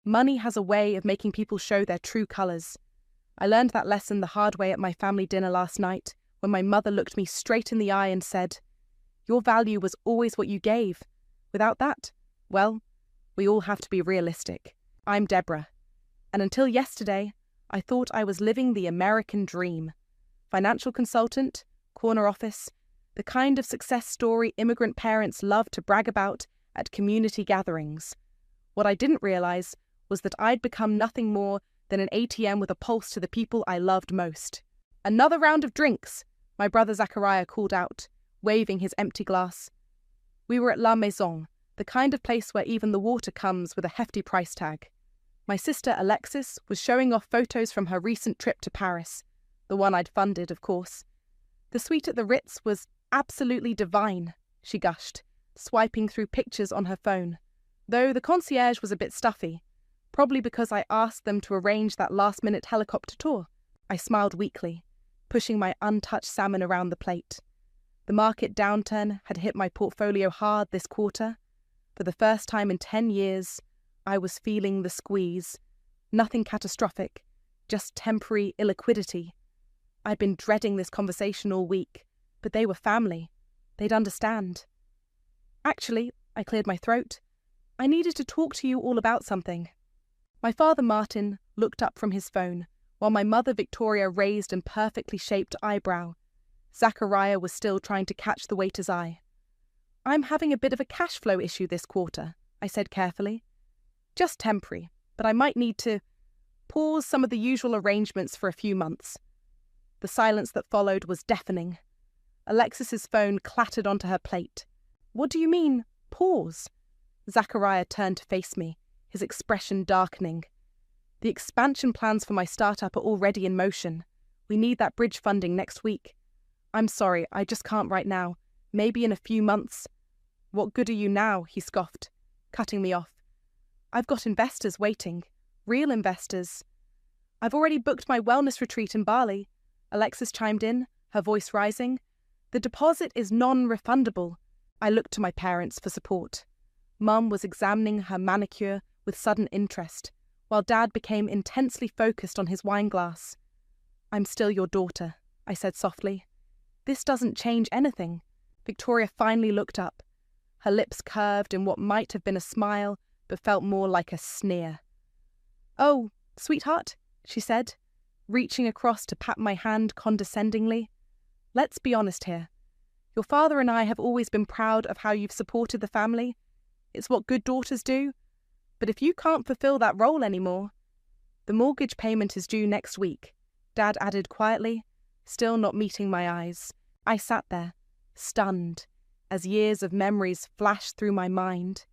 Money has a way of making people show their true colors. I learned that lesson the hard way at my family dinner last night when my mother looked me straight in the eye and said, "Your value was always what you gave. Without that, well, we all have to be realistic. I'm Deborah. And until yesterday, I thought I was living the American dream. Financial consultant, corner office, the kind of success story immigrant parents love to brag about at community gatherings. What I didn't realize was that I'd become nothing more than an ATM with a pulse to the people I loved most. Another round of drinks, my brother Zachariah called out, waving his empty glass. We were at La Maison, the kind of place where even the water comes with a hefty price tag. My sister Alexis was showing off photos from her recent trip to Paris, the one I'd funded, of course. The suite at the Ritz was absolutely divine, she gushed, swiping through pictures on her phone. Though the concierge was a bit stuffy, probably because I asked them to arrange that last-minute helicopter tour. I smiled weakly, pushing my untouched salmon around the plate. The market downturn had hit my portfolio hard this quarter. For the first time in 10 years, I was feeling the squeeze. Nothing catastrophic, just temporary illiquidity. I'd been dreading this conversation all week, but they were family. They'd understand. Actually, I cleared my throat. I needed to talk to you all about something. My father Martin looked up from his phone, while my mother Victoria raised an perfectly shaped eyebrow. Zachariah was still trying to catch the waiter's eye. I'm having a bit of a cash flow issue this quarter, I said carefully. Just temporary, but I might need to pause some of the usual arrangements for a few months. The silence that followed was deafening. Alexis's phone clattered onto her plate. What do you mean, pause? Zachariah turned to face me, his expression darkening. The expansion plans for my startup are already in motion. We need that bridge funding next week. I'm sorry, I just can't right now. Maybe in a few months. What good are you now? He scoffed, cutting me off. I've got investors waiting. Real investors. I've already booked my wellness retreat in Bali. Alexis chimed in, her voice rising. The deposit is non-refundable. I looked to my parents for support. Mum was examining her manicure with sudden interest, while Dad became intensely focused on his wine glass. I'm still your daughter, I said softly. This doesn't change anything. Victoria finally looked up. Her lips curved in what might have been a smile, but felt more like a sneer. Oh, sweetheart, she said, reaching across to pat my hand condescendingly. Let's be honest here. Your father and I have always been proud of how you've supported the family. It's what good daughters do. But if you can't fulfill that role anymore... The mortgage payment is due next week, Dad added quietly, still not meeting my eyes. I sat there, stunned, as years of memories flashed through my mind.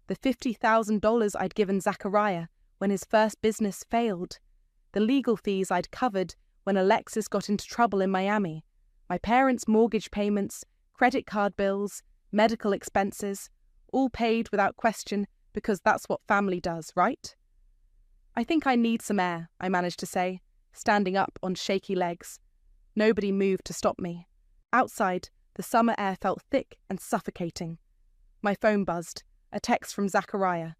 The $50,000 I'd given Zachariah when his first business failed. The legal fees I'd covered when Alexis got into trouble in Miami. My parents' mortgage payments, credit card bills, medical expenses, all paid without question because that's what family does, right? I think I need some air, I managed to say, standing up on shaky legs. Nobody moved to stop me. Outside, the summer air felt thick and suffocating. My phone buzzed, a text from Zachariah.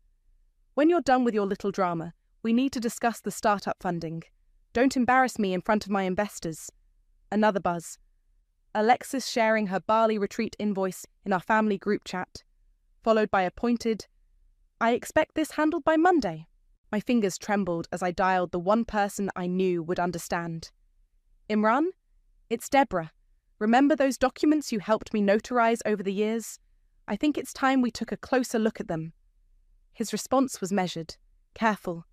When you're done with your little drama, we need to discuss the startup funding. Don't embarrass me in front of my investors. Another buzz. Alexis sharing her Bali retreat invoice in our family group chat, followed by a pointed, I expect this handled by Monday. My fingers trembled as I dialed the one person I knew would understand. Imran? It's Deborah. Remember those documents you helped me notarize over the years? I think it's time we took a closer look at them. His response was measured, careful.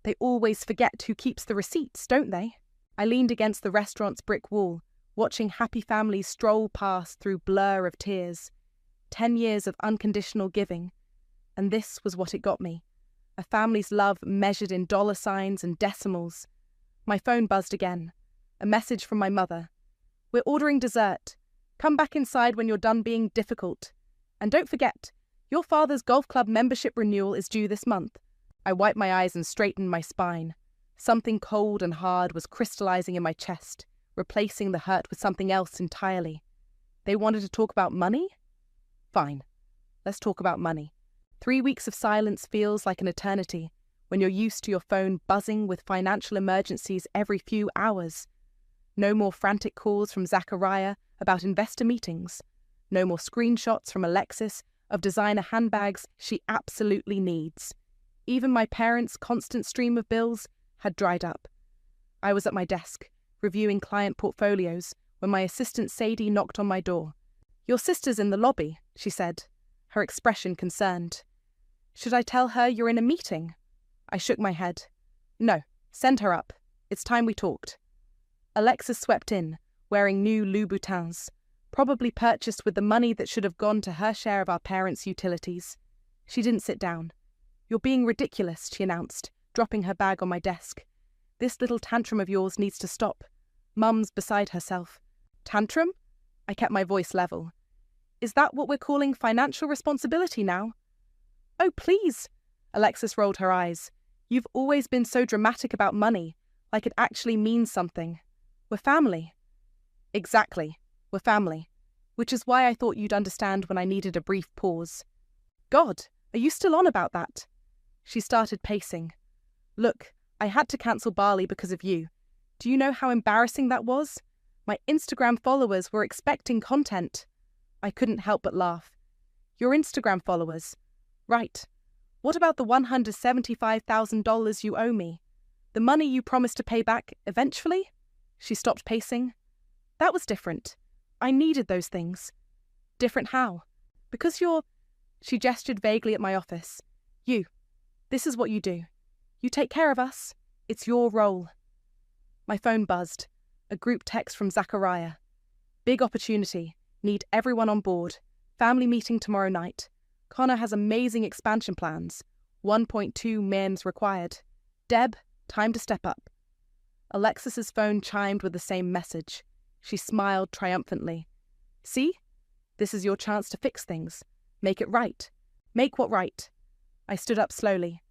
They always forget who keeps the receipts, don't they? I leaned against the restaurant's brick wall, watching happy families stroll past through blur of tears. 10 years of unconditional giving. And this was what it got me. A family's love measured in dollar signs and decimals. My phone buzzed again. A message from my mother. We're ordering dessert. Come back inside when you're done being difficult. And don't forget, your father's golf club membership renewal is due this month. I wiped my eyes and straightened my spine. Something cold and hard was crystallizing in my chest, replacing the hurt with something else entirely. They wanted to talk about money? Fine. Let's talk about money. 3 weeks of silence feels like an eternity, when you're used to your phone buzzing with financial emergencies every few hours. No more frantic calls from Zachariah about investor meetings. No more screenshots from Alexis of designer handbags she absolutely needs. Even my parents' constant stream of bills had dried up. I was at my desk, reviewing client portfolios, when my assistant Sadie knocked on my door. "Your sister's in the lobby," she said, her expression concerned. "Should I tell her you're in a meeting?" I shook my head. "No, send her up. It's time we talked." Alexis swept in, wearing new Louboutins, probably purchased with the money that should have gone to her share of our parents' utilities. She didn't sit down. "You're being ridiculous," she announced, dropping her bag on my desk. "This little tantrum of yours needs to stop. Mum's beside herself." "Tantrum?" I kept my voice level. "Is that what we're calling financial responsibility now?" "Oh, please!" Alexis rolled her eyes. "You've always been so dramatic about money, like it actually means something. We're family." "Exactly. We're family. Which is why I thought you'd understand when I needed a brief pause." "God, are you still on about that?" She started pacing. "Look, I had to cancel Bali because of you. Do you know how embarrassing that was? My Instagram followers were expecting content." I couldn't help but laugh. "Your Instagram followers? Right. What about the $175,000 you owe me? The money you promised to pay back eventually?" She stopped pacing. "That was different. I needed those things." "Different how?" "Because you're—" She gestured vaguely at my office. "You. This is what you do. You take care of us. It's your role." My phone buzzed. A group text from Zachariah. "Big opportunity. Need everyone on board. Family meeting tomorrow night. Connor has amazing expansion plans. 1.2 million required. Deb, time to step up." Alexis's phone chimed with the same message. She smiled triumphantly. "See? This is your chance to fix things. Make it right. Make what right." I stood up slowly.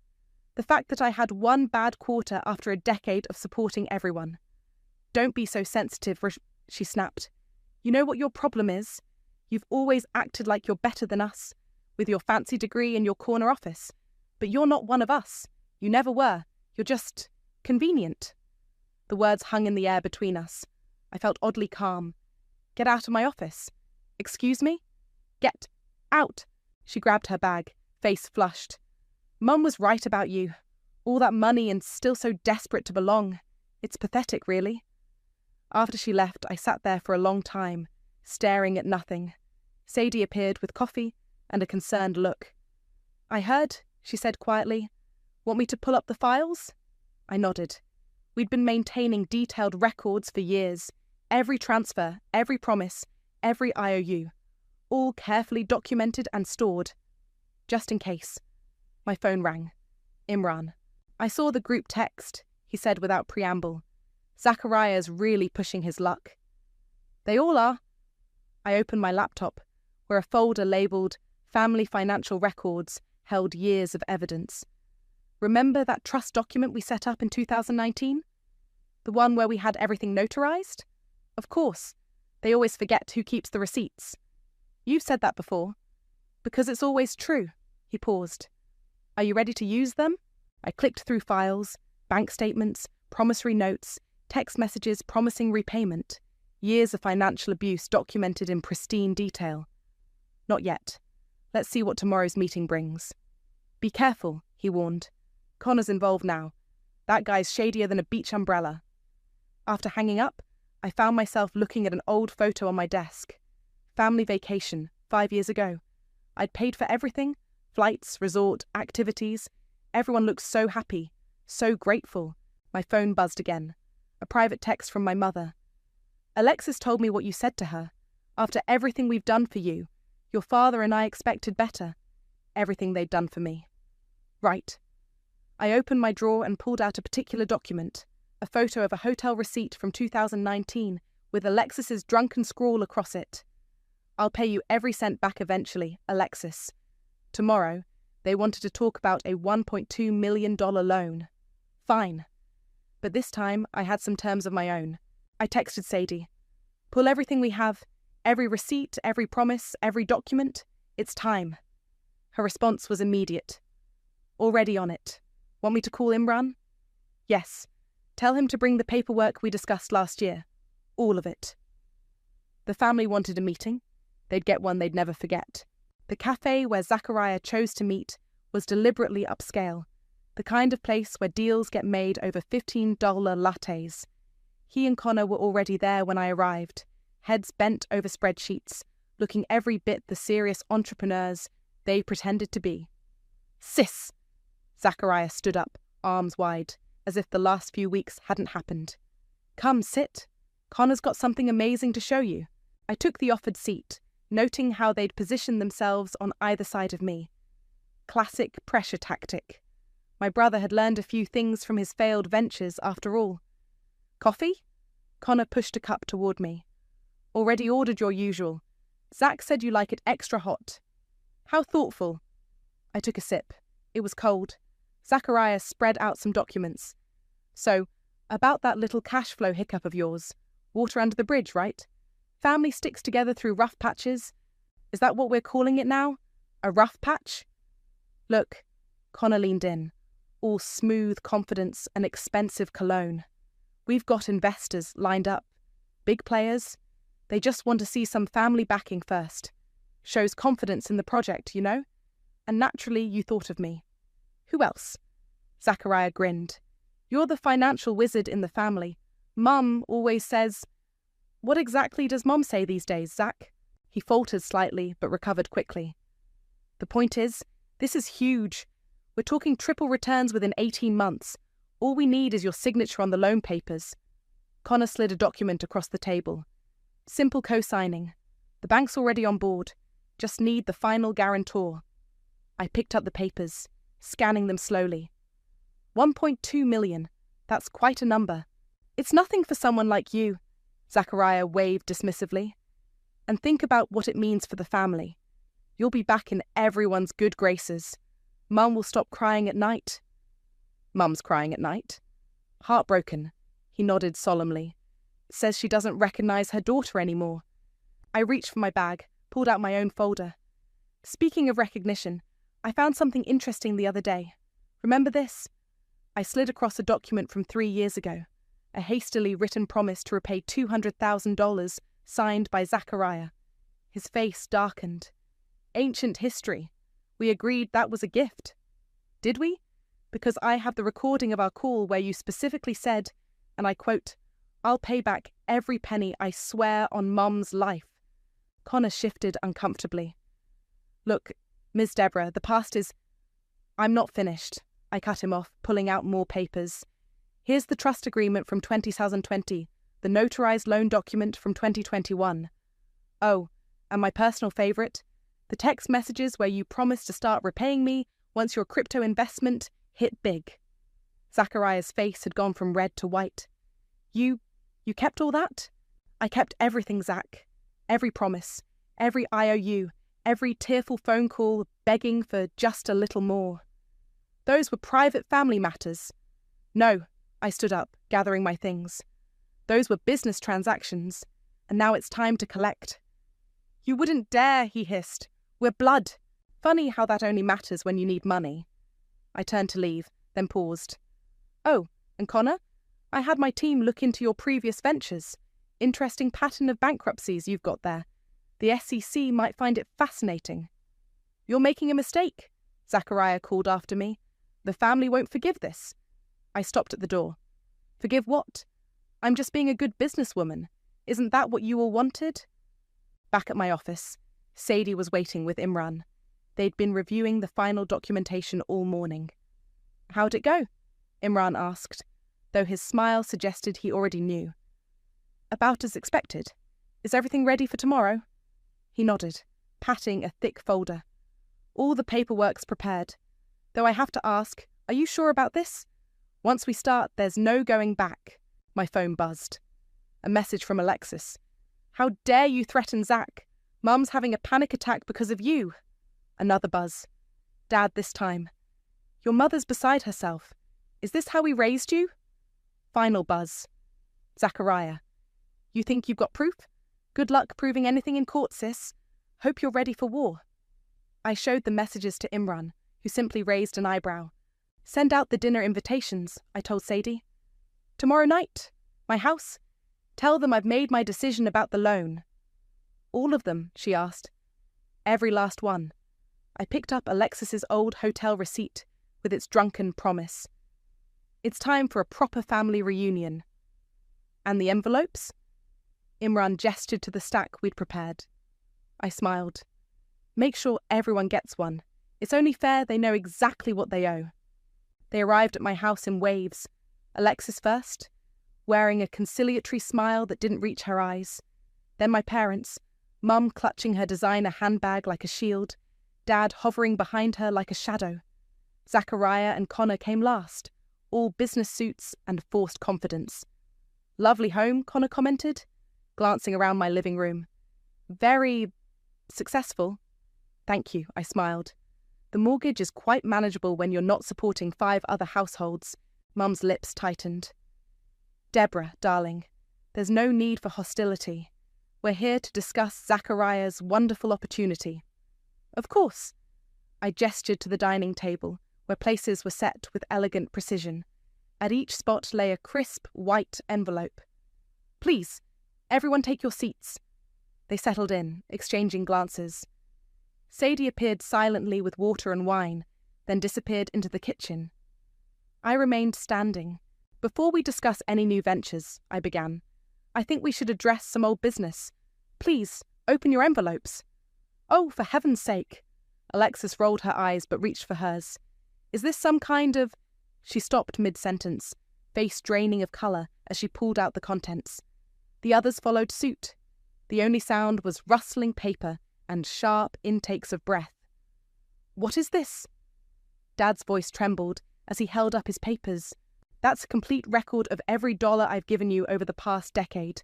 The fact that I had one bad quarter after a decade of supporting everyone. "Don't be so sensitive," she snapped. "You know what your problem is? You've always acted like you're better than us, with your fancy degree and your corner office. But you're not one of us. You never were. You're just convenient." The words hung in the air between us. I felt oddly calm. "Get out of my office." "Excuse me?" "Get out." She grabbed her bag, face flushed. "Mum was right about you. All that money and still so desperate to belong. It's pathetic, really." After she left, I sat there for a long time, staring at nothing. Sadie appeared with coffee and a concerned look. "I heard," she said quietly. "Want me to pull up the files?" I nodded. We'd been maintaining detailed records for years. Every transfer, every promise, every IOU. All carefully documented and stored. Just in case. My phone rang. Imran. "I saw the group text," he said without preamble. "Zachariah's really pushing his luck." "They all are." I opened my laptop, where a folder labelled Family Financial Records held years of evidence. "Remember that trust document we set up in 2019? The one where we had everything notarized? Of course. They always forget who keeps the receipts." "You've said that before." "Because it's always true." He paused. "Are you ready to use them?" I clicked through files, bank statements, promissory notes, text messages promising repayment, years of financial abuse documented in pristine detail. "Not yet. Let's see what tomorrow's meeting brings." "Be careful," he warned. "Connor's involved now. That guy's shadier than a beach umbrella." After hanging up, I found myself looking at an old photo on my desk. Family vacation, 5 years ago. I'd paid for everything, flights, resort, activities. Everyone looked so happy, so grateful. My phone buzzed again. A private text from my mother. "Alexis told me what you said to her. After everything we've done for you, your father and I expected better. Everything they'd done for me." "Right." I opened my drawer and pulled out a particular document, a photo of a hotel receipt from 2019 with Alexis's drunken scrawl across it. "I'll pay you every cent back eventually, Alexis." Tomorrow, they wanted to talk about a $1.2 million loan. Fine. But this time, I had some terms of my own. I texted Sadie. "Pull everything we have, every receipt, every promise, every document. It's time." Her response was immediate. "Already on it." Want me to call Imran? Yes. Tell him to bring the paperwork we discussed last year. All of it. The family wanted a meeting. They'd get one they'd never forget. The cafe where Zachariah chose to meet was deliberately upscale, the kind of place where deals get made over $15 lattes. He and Connor were already there when I arrived, heads bent over spreadsheets, looking every bit the serious entrepreneurs they pretended to be. Sis! Zachariah stood up, arms wide, as if the last few weeks hadn't happened. Come, sit. Connor's got something amazing to show you. I took the offered seat, noting how they'd positioned themselves on either side of me. Classic pressure tactic. My brother had learned a few things from his failed ventures after all. Coffee? Connor pushed a cup toward me. Already ordered your usual. Zach said you like it extra hot. How thoughtful. I took a sip. It was cold. Zachariah spread out some documents. So, about that little cash flow hiccup of yours. Water under the bridge, right? Family sticks together through rough patches. Is that what we're calling it now? A rough patch? Look, Connor leaned in, all smooth confidence and expensive cologne. We've got investors lined up. Big players. They just want to see some family backing first. Shows confidence in the project, you know? And naturally you thought of me. Who else? Zachariah grinned. You're the financial wizard in the family. Mum always says... What exactly does Mom say these days, Zach? He faltered slightly, but recovered quickly. The point is, this is huge. We're talking triple returns within 18 months. All we need is your signature on the loan papers. Connor slid a document across the table. Simple co-signing. The bank's already on board. Just need the final guarantor. I picked up the papers, scanning them slowly. 1.2 million. That's quite a number. It's nothing for someone like you. Zachariah waved dismissively. And think about what it means for the family. You'll be back in everyone's good graces. Mum will stop crying at night. Mum's crying at night. Heartbroken. He nodded solemnly. Says she doesn't recognize her daughter anymore. I reached for my bag, pulled out my own folder. Speaking of recognition, I found something interesting the other day. Remember this? I slid across a document from 3 years ago. A hastily written promise to repay $200,000 signed by Zachariah. His face darkened. Ancient history. We agreed that was a gift. Did we? Because I have the recording of our call where you specifically said, and I quote, I'll pay back every penny, I swear on Mum's life. Connor shifted uncomfortably. Look, Ms. Deborah, the past is... I'm not finished. I cut him off, pulling out more papers. Here's the trust agreement from 2020, the notarized loan document from 2021. Oh, and my personal favourite, the text messages where you promised to start repaying me once your crypto investment hit big. Zachariah's face had gone from red to white. You kept all that? I kept everything, Zach. Every promise, every IOU, every tearful phone call begging for just a little more. Those were private family matters. No, I stood up, gathering my things. Those were business transactions, and now it's time to collect. You wouldn't dare, he hissed. We're blood. Funny how that only matters when you need money. I turned to leave, then paused. Oh, and Connor? I had my team look into your previous ventures. Interesting pattern of bankruptcies you've got there. The SEC might find it fascinating. You're making a mistake, Zachariah called after me. The family won't forgive this. I stopped at the door. Forgive what? I'm just being a good businesswoman. Isn't that what you all wanted? Back at my office, Sadie was waiting with Imran. They'd been reviewing the final documentation all morning. How'd it go? Imran asked, though his smile suggested he already knew. About as expected. Is everything ready for tomorrow? He nodded, patting a thick folder. All the paperwork's prepared. Though I have to ask, are you sure about this? Once we start, there's no going back. My phone buzzed. A message from Alexis. How dare you threaten Zach? Mum's having a panic attack because of you. Another buzz. Dad this time. Your mother's beside herself. Is this how we raised you? Final buzz. Zachariah. You think you've got proof? Good luck proving anything in court, sis. Hope you're ready for war. I showed the messages to Imran, who simply raised an eyebrow. Send out the dinner invitations, I told Sadie. Tomorrow night? My house? Tell them I've made my decision about the loan. All of them, she asked. Every last one. I picked up Alexis's old hotel receipt with its drunken promise. It's time for a proper family reunion. And the envelopes? Imran gestured to the stack we'd prepared. I smiled. Make sure everyone gets one. It's only fair they know exactly what they owe. They arrived at my house in waves. Alexis first, wearing a conciliatory smile that didn't reach her eyes. Then my parents, Mum clutching her designer handbag like a shield, Dad hovering behind her like a shadow. Zachariah and Connor came last, all business suits and forced confidence. Lovely home, Connor commented, glancing around my living room. Very successful. Thank you, I smiled. The mortgage is quite manageable when you're not supporting 5 other households. Mum's lips tightened. Deborah, darling, there's no need for hostility. We're here to discuss Zachariah's wonderful opportunity. Of course. I gestured to the dining table, where places were set with elegant precision. At each spot lay a crisp, white envelope. Please, everyone take your seats. They settled in, exchanging glances. Sadie appeared silently with water and wine, then disappeared into the kitchen. I remained standing. Before we discuss any new ventures, I began, I think we should address some old business. Please, open your envelopes. Oh, for heaven's sake. Alexis rolled her eyes but reached for hers. Is this some kind of... She stopped mid-sentence, face draining of colour as she pulled out the contents. The others followed suit. The only sound was rustling paper and sharp intakes of breath. What is this? Dad's voice trembled as he held up his papers. That's a complete record of every dollar I've given you over the past decade.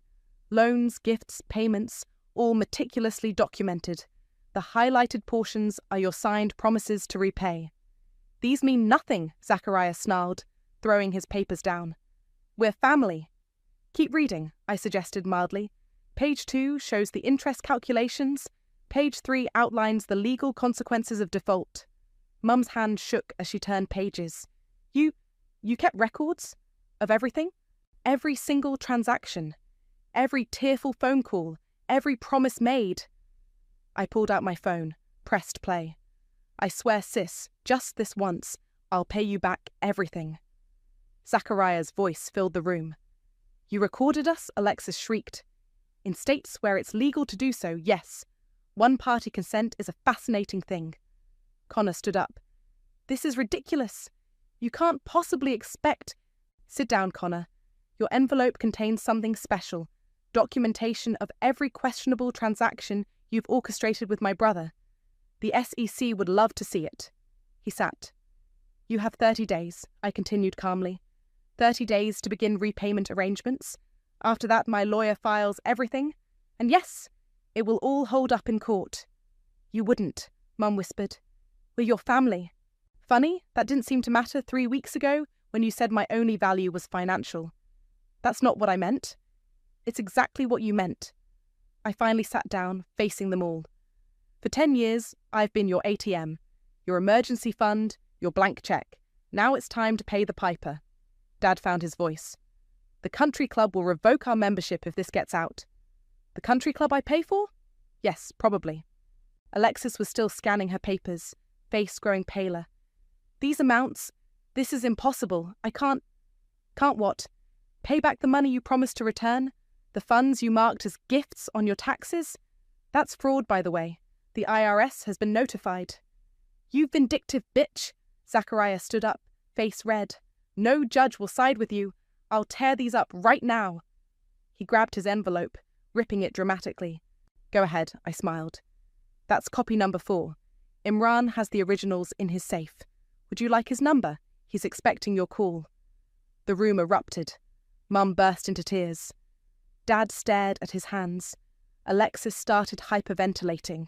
Loans, gifts, payments, all meticulously documented. The highlighted portions are your signed promises to repay. These mean nothing, Zachariah snarled, throwing his papers down. We're family. Keep reading, I suggested mildly. Page 2 shows the interest calculations. Page 3 outlines the legal consequences of default. Mum's hand shook as she turned pages. You kept records? Of everything? Every single transaction? Every tearful phone call? Every promise made? I pulled out my phone, pressed play. I swear, sis, just this once, I'll pay you back everything. Zachariah's voice filled the room. You recorded us? Alexis shrieked. In states where it's legal to do so, yes. One-party consent is a fascinating thing. Connor stood up. This is ridiculous. You can't possibly expect... Sit down, Connor. Your envelope contains something special. Documentation of every questionable transaction you've orchestrated with my brother. The SEC would love to see it. He sat. You have 30 days, I continued calmly. 30 days to begin repayment arrangements. After that, my lawyer files everything. And yes, it will all hold up in court. You wouldn't, Mum whispered. We're your family. Funny, that didn't seem to matter 3 weeks ago when you said my only value was financial. That's not what I meant. It's exactly what you meant. I finally sat down, facing them all. For 10 years, I've been your ATM, your emergency fund, your blank check. Now it's time to pay the piper. Dad found his voice. The country club will revoke our membership if this gets out. The country club I pay for? Yes, probably. Alexis was still scanning her papers, face growing paler. These amounts, this is impossible. I can't... Can't what? Pay back the money you promised to return? The funds you marked as gifts on your taxes? That's fraud, by the way. The IRS has been notified. You vindictive bitch! Zachariah stood up, face red. No judge will side with you. I'll tear these up right now. He grabbed his envelope, ripping it dramatically. Go ahead, I smiled. That's copy number 4. Imran has the originals in his safe. Would you like his number? He's expecting your call. The room erupted. Mum burst into tears. Dad stared at his hands. Alexis started hyperventilating.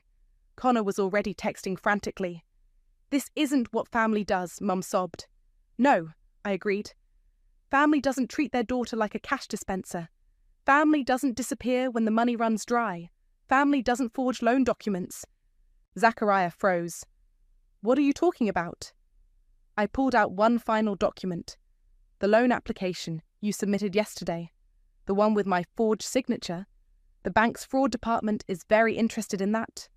Connor was already texting frantically. This isn't what family does, Mum sobbed. No, I agreed. Family doesn't treat their daughter like a cash dispenser. Family doesn't disappear when the money runs dry. Family doesn't forge loan documents. Zachariah froze. What are you talking about? I pulled out one final document. The loan application you submitted yesterday. The one with my forged signature. The bank's fraud department is very interested in that.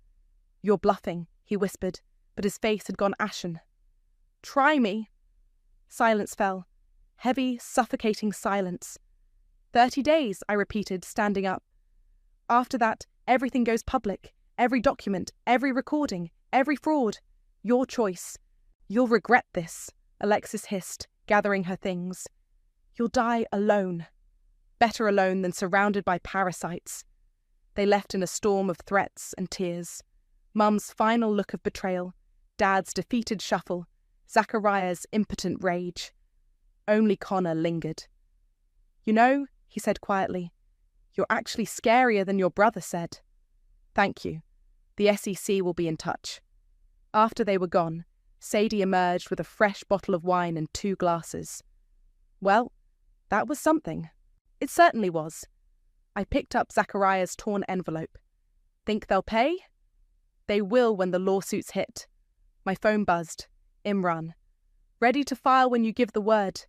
You're bluffing, he whispered, but his face had gone ashen. Try me. Silence fell. Heavy, suffocating silence. 30 days, I repeated, standing up. After that, everything goes public. Every document, every recording, every fraud. Your choice. You'll regret this, Alexis hissed, gathering her things. You'll die alone. Better alone than surrounded by parasites. They left in a storm of threats and tears. Mum's final look of betrayal, Dad's defeated shuffle, Zachariah's impotent rage. Only Connor lingered. You know, he said quietly, you're actually scarier than your brother said. Thank you. The SEC will be in touch. After they were gone, Sadie emerged with a fresh bottle of wine and 2 glasses. Well, that was something. It certainly was. I picked up Zachariah's torn envelope. Think they'll pay? They will when the lawsuits hit. My phone buzzed. Imran. Ready to file when you give the word.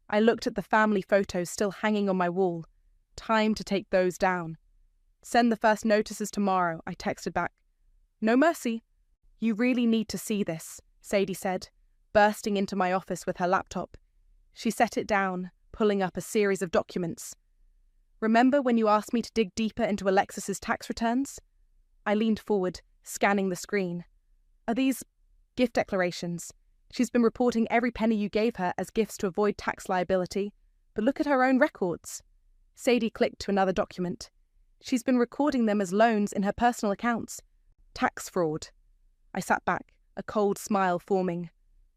I looked at the family photos still hanging on my wall. Time to take those down. Send the first notices tomorrow, I texted back. No mercy. You really need to see this, Sadie said, bursting into my office with her laptop. She set it down, pulling up a series of documents. Remember when you asked me to dig deeper into Alexis's tax returns? I leaned forward, scanning the screen. Are these gift declarations? She's been reporting every penny you gave her as gifts to avoid tax liability, but look at her own records. Sadie clicked to another document. She's been recording them as loans in her personal accounts. Tax fraud. I sat back, a cold smile forming.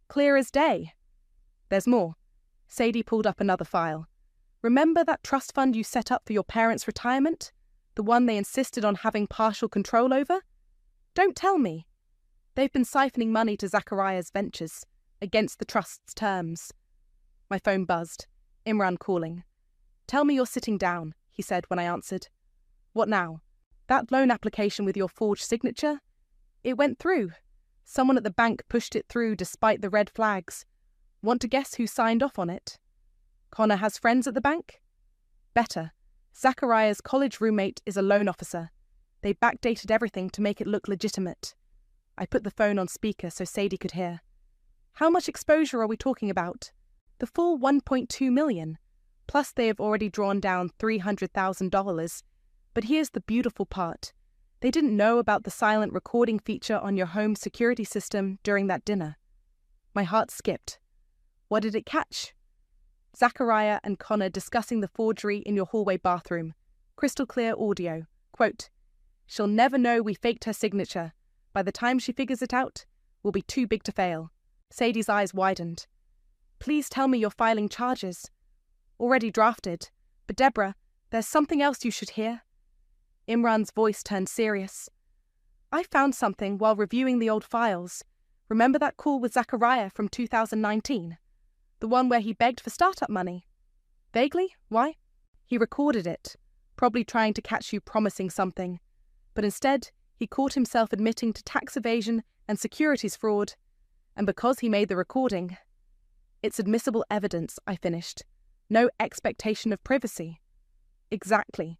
Clear as day. There's more. Sadie pulled up another file. Remember that trust fund you set up for your parents' retirement? The one they insisted on having partial control over? Don't tell me. They've been siphoning money to Zachariah's ventures, against the trust's terms. My phone buzzed. Imran calling. Tell me you're sitting down, he said when I answered. What now? That loan application with your forged signature? It went through. Someone at the bank pushed it through despite the red flags. Want to guess who signed off on it? Connor has friends at the bank? Better. Zachariah's college roommate is a loan officer. They backdated everything to make it look legitimate. I put the phone on speaker so Sadie could hear. How much exposure are we talking about? The full $1.2 million. Plus they have already drawn down $300,000. But here's the beautiful part. They didn't know about the silent recording feature on your home security system during that dinner. My heart skipped. What did it catch? Zachariah and Connor discussing the forgery in your hallway bathroom. Crystal clear audio. Quote, she'll never know we faked her signature. By the time she figures it out, we'll be too big to fail. Sadie's eyes widened. Please tell me you're filing charges. Already drafted. But Deborah, there's something else you should hear. Imran's voice turned serious. I found something while reviewing the old files. Remember that call with Zachariah from 2019? The one where he begged for startup money? Vaguely? Why? He recorded it, probably trying to catch you promising something. But instead, he caught himself admitting to tax evasion and securities fraud. And because he made the recording, it's admissible evidence, I finished. No expectation of privacy. Exactly.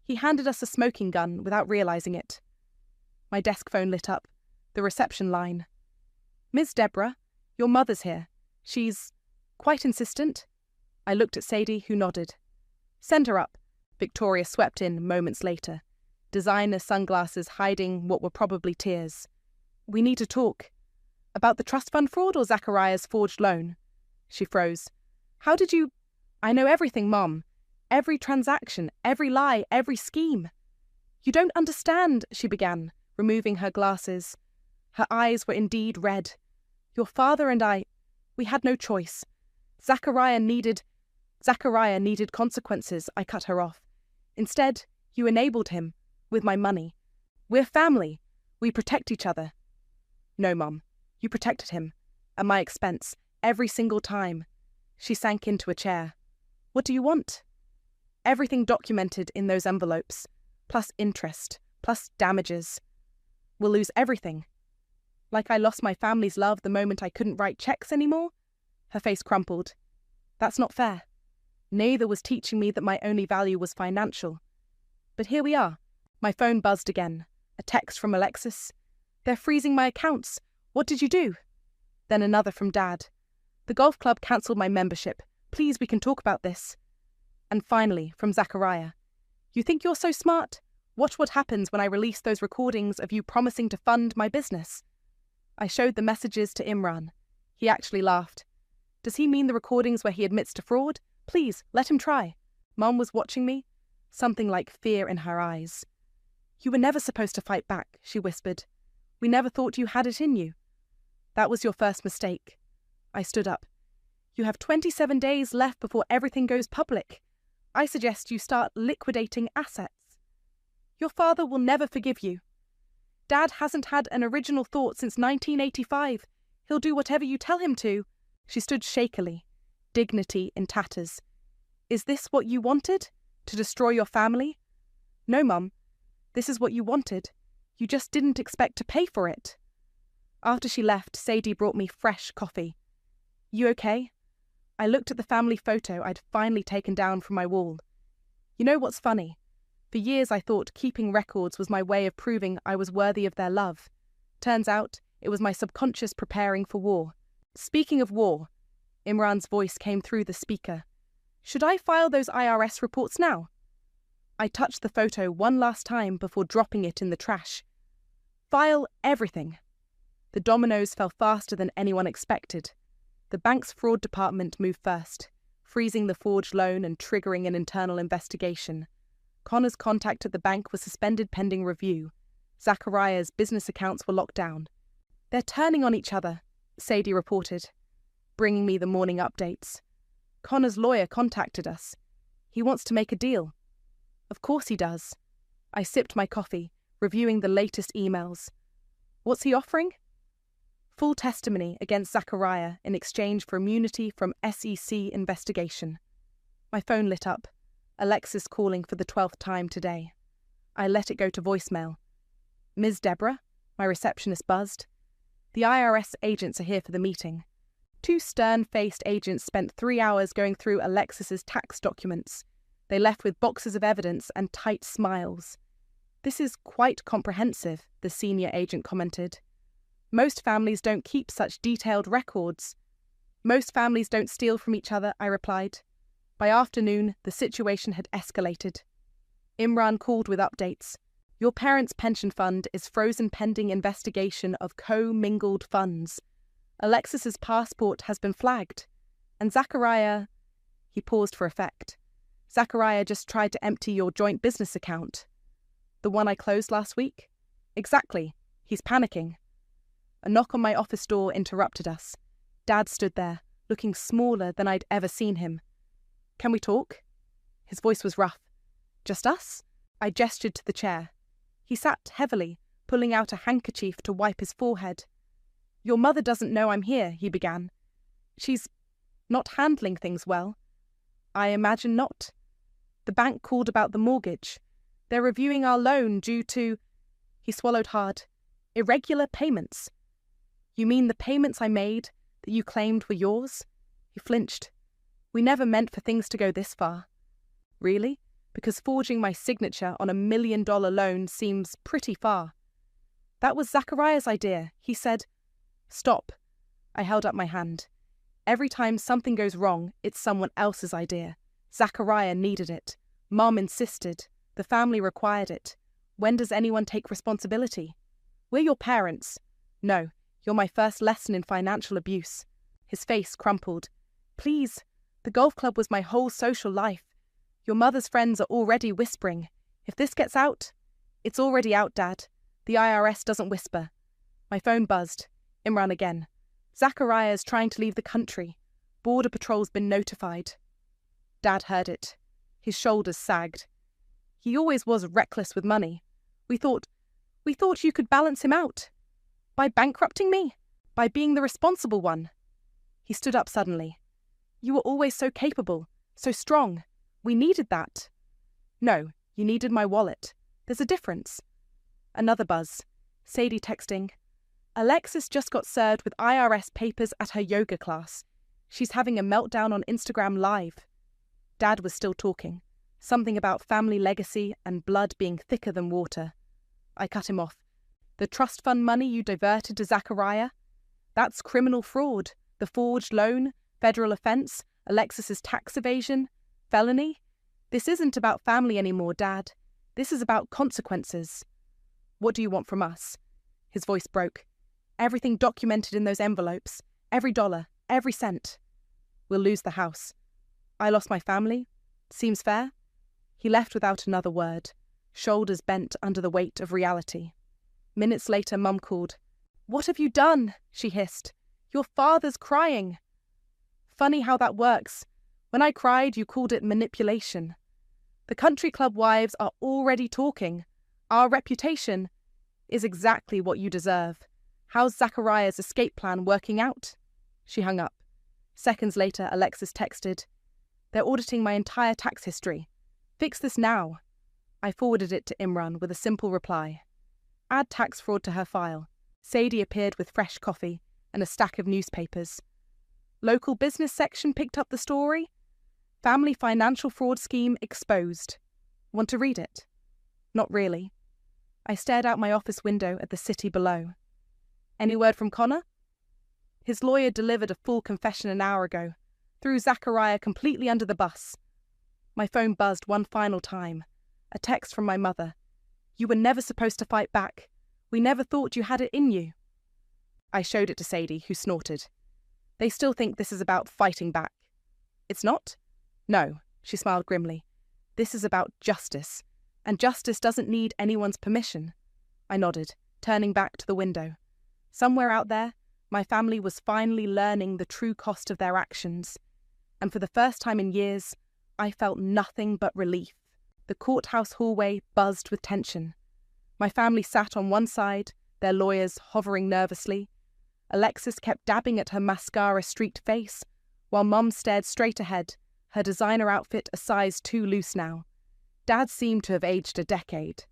He handed us a smoking gun without realizing it. My desk phone lit up. The reception line. Miss Deborah, your mother's here. She's quite insistent. I looked at Sadie, who nodded. Send her up. Victoria swept in moments later. Designer sunglasses hiding what were probably tears. We need to talk. About the trust fund fraud or Zachariah's forged loan? She froze. How did you... I know everything, Mom. Every transaction, every lie, every scheme. You don't understand, she began, removing her glasses. Her eyes were indeed red. Your father and I, we had no choice. Zachariah needed consequences, I cut her off. Instead, you enabled him, with my money. We're family. We protect each other. No, Mum. You protected him. At my expense. Every single time. She sank into a chair. What do you want? Everything documented in those envelopes. Plus interest. Plus damages. We'll lose everything. Like I lost my family's love the moment I couldn't write checks anymore? Her face crumpled. That's not fair. Neither was teaching me that my only value was financial. But here we are. My phone buzzed again. A text from Alexis. They're freezing my accounts. What did you do? Then another from Dad. The golf club cancelled my membership. Please, we can talk about this. And finally, from Zachariah. You think you're so smart? Watch what happens when I release those recordings of you promising to fund my business. I showed the messages to Imran. He actually laughed. Does he mean the recordings where he admits to fraud? Please, let him try. Mum was watching me, something like fear in her eyes. You were never supposed to fight back, she whispered. We never thought you had it in you. That was your first mistake. I stood up. You have 27 days left before everything goes public. I suggest you start liquidating assets. Your father will never forgive you. Dad hasn't had an original thought since 1985. He'll do whatever you tell him to. She stood shakily, dignity in tatters. Is this what you wanted? To destroy your family? No, Mum. This is what you wanted. You just didn't expect to pay for it. After she left, Sadie brought me fresh coffee. You okay? I looked at the family photo I'd finally taken down from my wall. You know what's funny? For years I thought keeping records was my way of proving I was worthy of their love. Turns out it was my subconscious preparing for war. Speaking of war, Imran's voice came through the speaker. Should I file those IRS reports now? I touched the photo one last time before dropping it in the trash. File everything. The dominoes fell faster than anyone expected. The bank's fraud department moved first, freezing the forged loan and triggering an internal investigation. Connor's contact at the bank was suspended pending review. Zachariah's business accounts were locked down. They're turning on each other, Sadie reported, bringing me the morning updates. Connor's lawyer contacted us. He wants to make a deal. Of course he does. I sipped my coffee, reviewing the latest emails. What's he offering? Full testimony against Zachariah in exchange for immunity from SEC investigation. My phone lit up. Alexis calling for the 12th time today. I let it go to voicemail. Ms. Deborah? My receptionist buzzed. The IRS agents are here for the meeting. Two stern-faced agents spent 3 hours going through Alexis's tax documents. They left with boxes of evidence and tight smiles. This is quite comprehensive, the senior agent commented. Most families don't keep such detailed records. Most families don't steal from each other, I replied. By afternoon, the situation had escalated. Imran called with updates. Your parents' pension fund is frozen pending investigation of co-mingled funds. Alexis's passport has been flagged. And Zachariah... He paused for effect. Zachariah just tried to empty your joint business account. The one I closed last week? Exactly. He's panicking. A knock on my office door interrupted us. Dad stood there, looking smaller than I'd ever seen him. Can we talk? His voice was rough. Just us? I gestured to the chair. He sat heavily, pulling out a handkerchief to wipe his forehead. Your mother doesn't know I'm here, he began. She's not handling things well. I imagine not. The bank called about the mortgage. They're reviewing our loan due to... He swallowed hard. Irregular payments. You mean the payments I made that you claimed were yours? He flinched. We never meant for things to go this far. Really? Because forging my signature on $1 million loan seems pretty far. That was Zachariah's idea. He said, Stop. I held up my hand. Every time something goes wrong, it's someone else's idea. Zachariah needed it. Mom insisted. The family required it. When does anyone take responsibility? We're your parents. No, you're my first lesson in financial abuse. His face crumpled. Please, the golf club was my whole social life. Your mother's friends are already whispering. If this gets out... It's already out, Dad. The IRS doesn't whisper. My phone buzzed. Imran again. Zachariah's trying to leave the country. Border Patrol's been notified. Dad heard it. His shoulders sagged. He always was reckless with money. We thought you could balance him out. By bankrupting me? By being the responsible one? He stood up suddenly. You were always so capable, so strong. We needed that. No, you needed my wallet. There's a difference. Another buzz. Sadie texting. Alexis just got served with IRS papers at her yoga class. She's having a meltdown on Instagram Live. Dad was still talking. Something about family legacy and blood being thicker than water. I cut him off. The trust fund money you diverted to Zachariah? That's criminal fraud. The forged loan, federal offense, Alexis's tax evasion, felony. This isn't about family anymore, Dad. This is about consequences. What do you want from us? His voice broke. Everything documented in those envelopes. Every dollar. Every cent. We'll lose the house. I lost my family. Seems fair? He left without another word, shoulders bent under the weight of reality. Minutes later, Mum called. "What have you done?" she hissed. "Your father's crying." Funny how that works. When I cried, you called it manipulation. The country club wives are already talking. Our reputation is exactly what you deserve. How's Zachariah's escape plan working out? She hung up. Seconds later, Alexis texted, "They're auditing my entire tax history. Fix this now." I forwarded it to Imran with a simple reply. Add tax fraud to her file. Sadie appeared with fresh coffee and a stack of newspapers. Local business section picked up the story. Family financial fraud scheme exposed. Want to read it? Not really. I stared out my office window at the city below. Any word from Connor? His lawyer delivered a full confession an hour ago, threw Zachariah completely under the bus. My phone buzzed one final time. A text from my mother. "You were never supposed to fight back. We never thought you had it in you." I showed it to Sadie, who snorted. They still think this is about fighting back. It's not? No, she smiled grimly. This is about justice, and justice doesn't need anyone's permission. I nodded, turning back to the window. Somewhere out there, my family was finally learning the true cost of their actions, and for the first time in years, I felt nothing but relief. The courthouse hallway buzzed with tension. My family sat on one side, their lawyers hovering nervously. Alexis kept dabbing at her mascara-streaked face, while Mum stared straight ahead, her designer outfit a size too loose now. Dad seemed to have aged a decade.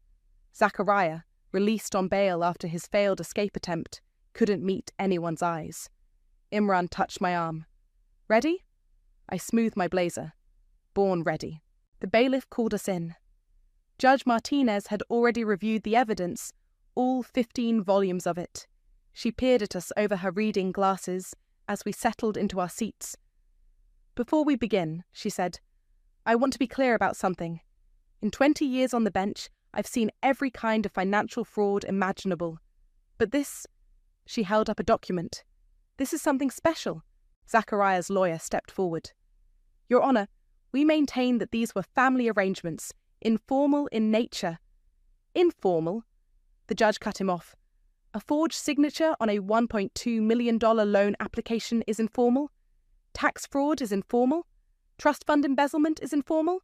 Zachariah, released on bail after his failed escape attempt, couldn't meet anyone's eyes. Imran touched my arm. "Ready?" I smoothed my blazer. Born ready. The bailiff called us in. Judge Martinez had already reviewed the evidence, all 15 volumes of it. She peered at us over her reading glasses as we settled into our seats. "Before we begin," she said, "I want to be clear about something. In 20 years on the bench, I've seen every kind of financial fraud imaginable. But this," she held up a document, "this is something special." Zachariah's lawyer stepped forward. "Your Honor, we maintain that these were family arrangements, informal in nature." "Informal?" The judge cut him off. "A forged signature on a $1.2 million loan application is informal? Tax fraud is informal? Trust fund embezzlement is informal?"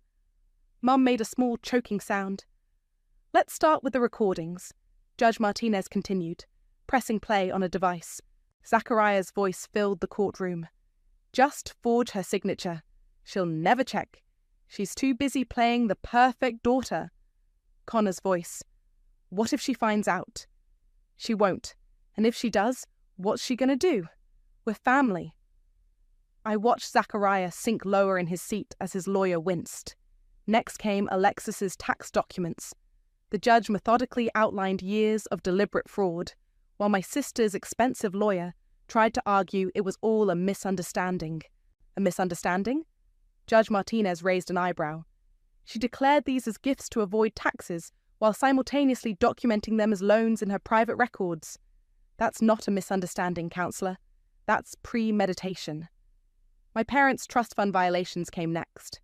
Mum made a small choking sound. "Let's start with the recordings," Judge Martinez continued, pressing play on a device. Zachariah's voice filled the courtroom. "Just forge her signature. She'll never check. She's too busy playing the perfect daughter." Connor's voice. "What if she finds out?" "She won't. And if she does, what's she gonna do? We're family." I watched Zachariah sink lower in his seat as his lawyer winced. Next came Alexis's tax documents. The judge methodically outlined years of deliberate fraud, while my sister's expensive lawyer tried to argue it was all a misunderstanding. A misunderstanding? Judge Martinez raised an eyebrow. She declared these as gifts to avoid taxes, while simultaneously documenting them as loans in her private records. That's not a misunderstanding, Counselor. That's premeditation. My parents' trust fund violations came next.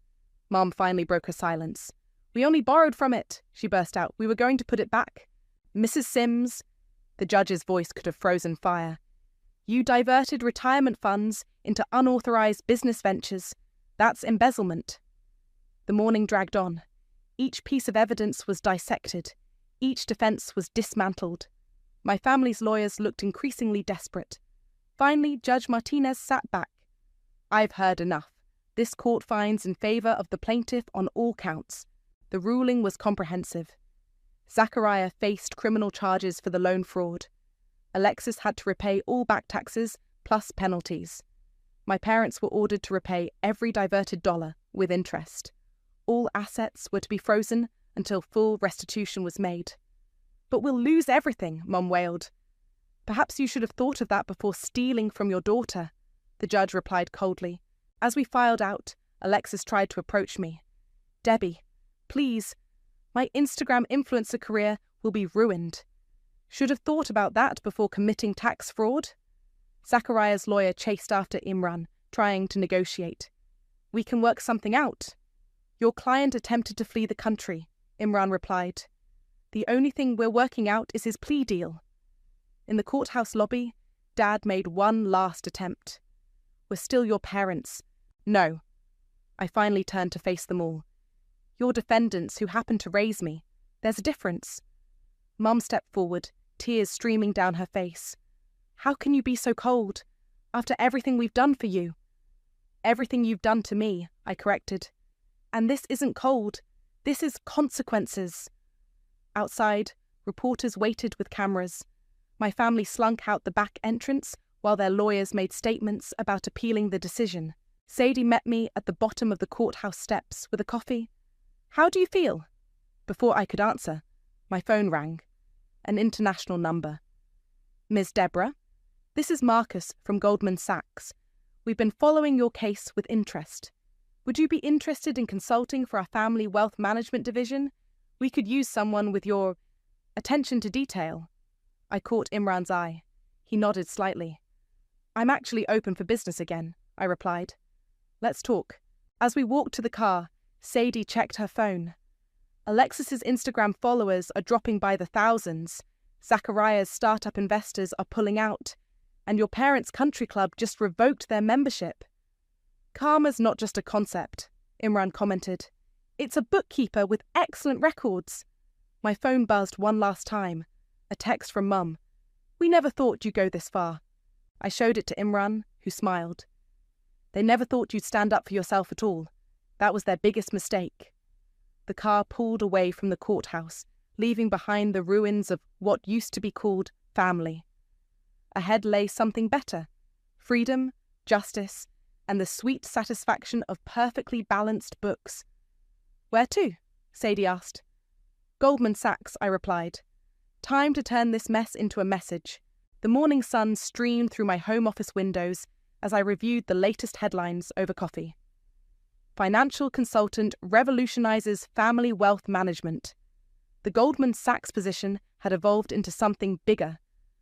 Mom finally broke her silence. "We only borrowed from it," she burst out. "We were going to put it back." "Mrs. Sims," the judge's voice could have frozen fire, "you diverted retirement funds into unauthorized business ventures. That's embezzlement." The morning dragged on. Each piece of evidence was dissected. Each defense was dismantled. My family's lawyers looked increasingly desperate. Finally, Judge Martinez sat back. "I've heard enough. This court finds in favor of the plaintiff on all counts." The ruling was comprehensive. Zachariah faced criminal charges for the loan fraud. Alexis had to repay all back taxes plus penalties. My parents were ordered to repay every diverted dollar with interest. All assets were to be frozen until full restitution was made. "But we'll lose everything," Mum wailed. "Perhaps you should have thought of that before stealing from your daughter," the judge replied coldly. As we filed out, Alexis tried to approach me. "Debbie, please, my Instagram influencer career will be ruined. Should have thought about that before committing tax fraud." Zachariah's lawyer chased after Imran, trying to negotiate. "We can work something out." "Your client attempted to flee the country," Imran replied. "The only thing we're working out is his plea deal." In the courthouse lobby, Dad made one last attempt. "We're still your parents." "No." I finally turned to face them all. "Your defendants who happened to raise me. There's a difference." Mum stepped forward, tears streaming down her face. "How can you be so cold? After everything we've done for you." "Everything you've done to me," I corrected. "And this isn't cold. This is consequences." Outside, reporters waited with cameras. My family slunk out the back entrance while their lawyers made statements about appealing the decision. Sadie met me at the bottom of the courthouse steps with a coffee. "How do you feel?" Before I could answer, my phone rang. An international number. "Ms. Deborah, this is Marcus from Goldman Sachs. We've been following your case with interest. Would you be interested in consulting for our family wealth management division? We could use someone with your attention to detail." I caught Imran's eye. He nodded slightly. "I'm actually open for business again," I replied. "Let's talk." As we walked to the car, Sadie checked her phone. "Alexis's Instagram followers are dropping by the thousands. Zachariah's startup investors are pulling out. And your parents' country club just revoked their membership." "Karma's not just a concept," Imran commented. "It's a bookkeeper with excellent records." My phone buzzed one last time. A text from Mum. "We never thought you'd go this far." I showed it to Imran, who smiled. "They never thought you'd stand up for yourself at all. That was their biggest mistake." The car pulled away from the courthouse, leaving behind the ruins of what used to be called family. Ahead lay something better: freedom, justice, and the sweet satisfaction of perfectly balanced books. "Where to?" Sadie asked. "Goldman Sachs," I replied. Time to turn this mess into a message. The morning sun streamed through my home office windows as I reviewed the latest headlines over coffee. Financial consultant revolutionizes family wealth management. The Goldman Sachs position had evolved into something bigger,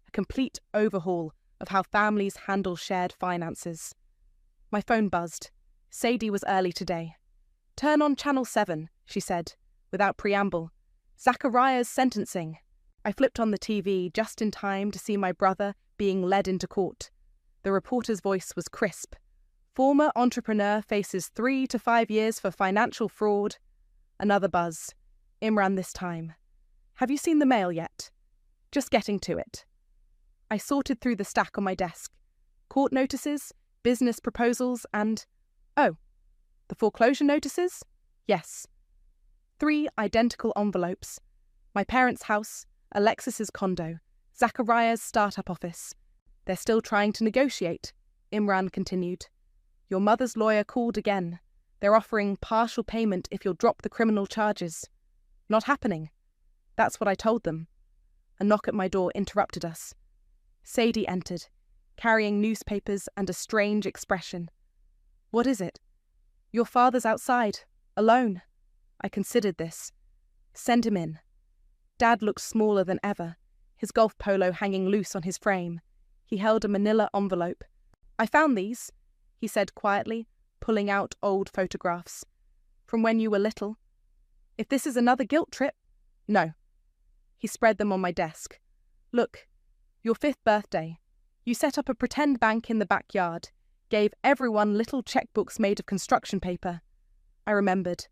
a complete overhaul of how families handle shared finances. My phone buzzed. Sadie was early today. "Turn on Channel 7, she said, without preamble. "Zachariah's sentencing." I flipped on the TV just in time to see my brother being led into court. The reporter's voice was crisp. "Former entrepreneur faces 3 to 5 years for financial fraud." Another buzz. Imran this time. "Have you seen the mail yet?" "Just getting to it." I sorted through the stack on my desk. Court notices, business proposals, and... oh, the foreclosure notices? Yes. 3 identical envelopes. My parents' house, Alexis's condo, Zachariah's startup office. "They're still trying to negotiate," Imran continued. "Your mother's lawyer called again. They're offering partial payment if you'll drop the criminal charges." "Not happening." That's what I told them. A knock at my door interrupted us. Sadie entered, carrying newspapers and a strange expression. "What is it?" "Your father's outside, alone." I considered this. "Send him in." Dad looked smaller than ever, his golf polo hanging loose on his frame. He held a manila envelope. "I found these," he said quietly, pulling out old photographs. "From when you were little. If this is another guilt trip..." "No." He spread them on my desk. "Look, your 5th birthday. You set up a pretend bank in the backyard, gave everyone little checkbooks made of construction paper." I remembered.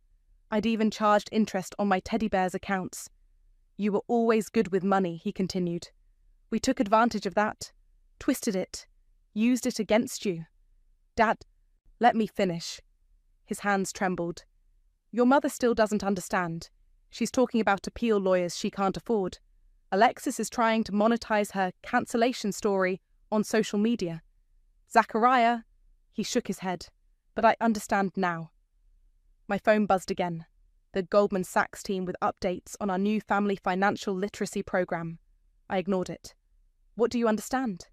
I'd even charged interest on my teddy bear's accounts. "You were always good with money," he continued. "We took advantage of that, twisted it, used it against you." "Dad, let me finish." His hands trembled. "Your mother still doesn't understand. She's talking about appeal lawyers she can't afford." Alexis is trying to monetize her cancellation story on social media. Zachariah, he shook his head, but I understand now. My phone buzzed again. The Goldman Sachs team with updates on our new family financial literacy program. I ignored it. What do you understand?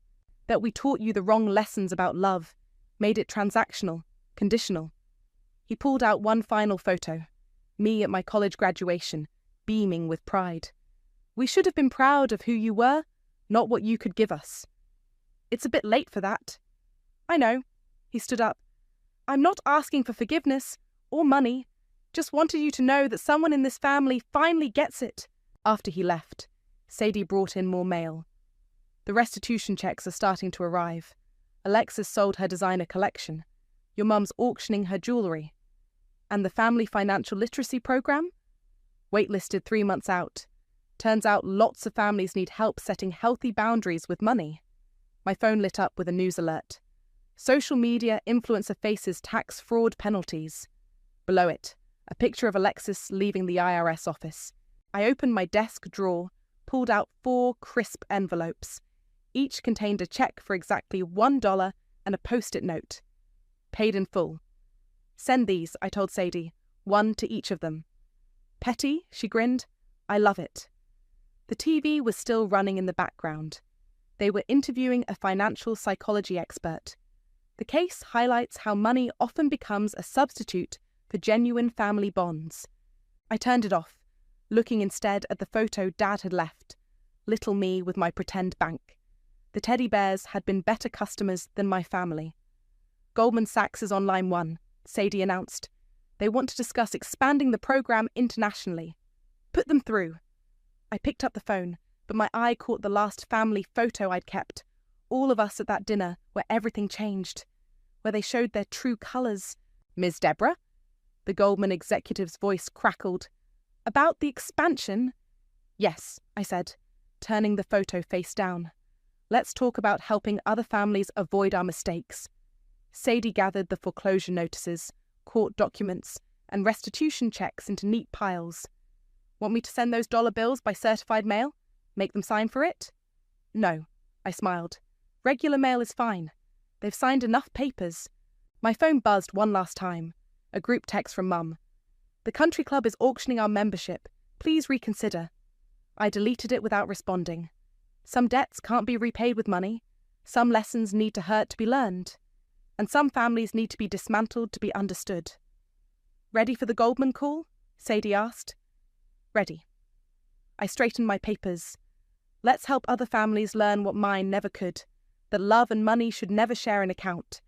That we taught you the wrong lessons about love, made it transactional, conditional. He pulled out one final photo, me at my college graduation, beaming with pride. We should have been proud of who you were, not what you could give us. It's a bit late for that. I know. He stood up. I'm not asking for forgiveness or money. Just wanted you to know that someone in this family finally gets it. After he left, Sadie brought in more mail. The restitution checks are starting to arrive. Alexis sold her designer collection. Your mum's auctioning her jewellery. And the family financial literacy program? Waitlisted 3 months out. Turns out lots of families need help setting healthy boundaries with money. My phone lit up with a news alert. Social media influencer faces tax fraud penalties. Below it, a picture of Alexis leaving the IRS office. I opened my desk drawer, pulled out 4 crisp envelopes. Each contained a check for exactly $1 and a post-it note. Paid in full. Send these, I told Sadie, 1 to each of them. Petty, she grinned. I love it. The TV was still running in the background. They were interviewing a financial psychology expert. The case highlights how money often becomes a substitute for genuine family bonds. I turned it off, looking instead at the photo Dad had left, little me with my pretend bank. The teddy bears had been better customers than my family. Goldman Sachs is on line 1, Sadie announced. They want to discuss expanding the program internationally. Put them through. I picked up the phone, but my eye caught the last family photo I'd kept, all of us at that dinner where everything changed, where they showed their true colours. Ms. Deborah? The Goldman executive's voice crackled. About the expansion? Yes, I said, turning the photo face down. Let's talk about helping other families avoid our mistakes. Sadie gathered the foreclosure notices, court documents, and restitution checks into neat piles. Want me to send those dollar bills by certified mail? Make them sign for it? No, I smiled. Regular mail is fine. They've signed enough papers. My phone buzzed one last time. A group text from Mum. The country club is auctioning our membership. Please reconsider. I deleted it without responding. Some debts can't be repaid with money. Some lessons need to hurt to be learned. And some families need to be dismantled to be understood. Ready for the Goldman call? Sadie asked. Ready. I straightened my papers. Let's help other families learn what mine never could, that love and money should never share an account,